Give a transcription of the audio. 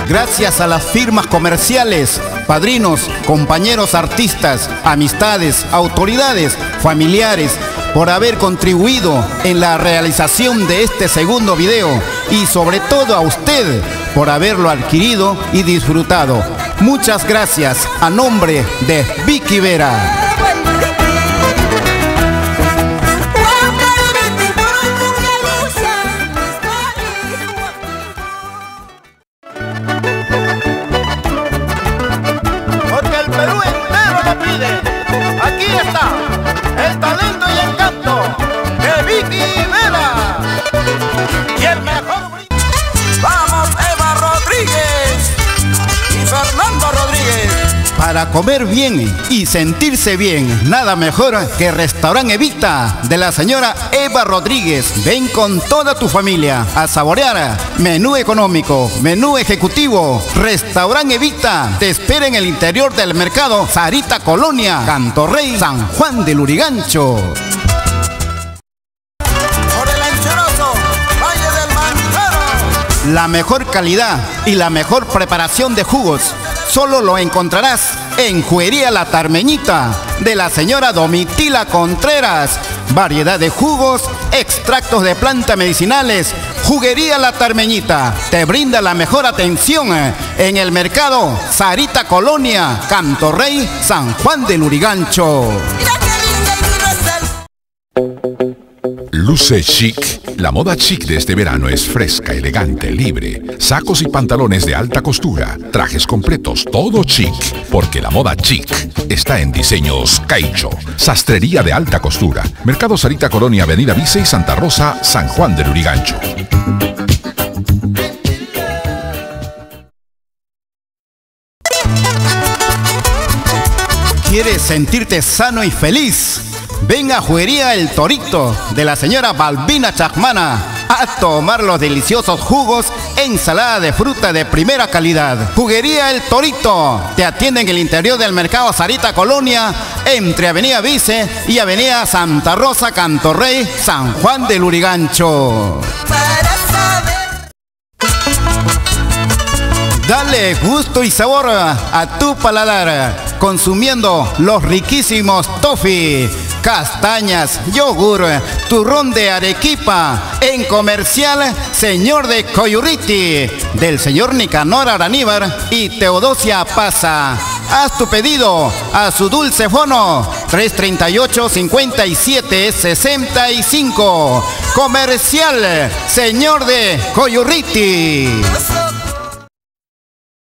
Gracias a las firmas comerciales, padrinos, compañeros artistas, amistades, autoridades, familiares, por haber contribuido en la realización de este segundo video y sobre todo a usted por haberlo adquirido y disfrutado. Muchas gracias a nombre de Vicky Vera. Porque el Perú entero lo pide. Aquí está el talento y el canto de Vicky Vera. Y el mejor brindis. Vamos, Eva Rodríguez y Fernando Rodríguez. Para comer bien y sentirse bien, nada mejor que Restaurante Evita de la señora Eva Rodríguez. Ven con toda tu familia a saborear menú económico, menú ejecutivo. Restaurante Evita te espera en el interior del mercado Sarita Colonia, Cantorrey, San Juan de Lurigancho. Por el anchoroso Valle del Mantaro. La mejor calidad y la mejor preparación de jugos solo lo encontrarás en Juguería La Tarmeñita de la señora Domitila Contreras. Variedad de jugos, extractos de plantas medicinales. Juguería La Tarmeñita te brinda la mejor atención en el mercado Sarita Colonia, Cantorrey, San Juan de Lurigancho. Luce chic. La moda chic de este verano es fresca, elegante, libre. Sacos y pantalones de alta costura, trajes completos, todo chic. Porque la moda chic está en Diseños Caicho. Sastrería de alta costura. Mercado Sarita Colonia, Avenida Vice y Santa Rosa, San Juan de Lurigancho. ¿Quieres sentirte sano y feliz? Ven a Juguería El Torito de la señora Balbina Chacmana a tomar los deliciosos jugos, ensalada de fruta de primera calidad. Juguería El Torito te atiende en el interior del mercado Sarita Colonia, entre Avenida Vice y Avenida Santa Rosa, Cantorrey, San Juan de Lurigancho. Dale gusto y sabor a tu paladar consumiendo los riquísimos toffee, castañas, yogur, turrón de Arequipa, en comercial Señor de Coyurriti, del señor Nicanor Araníbar y Teodosia Paza. Haz tu pedido a su dulce fono 338-57-65. Comercial Señor de Coyurriti.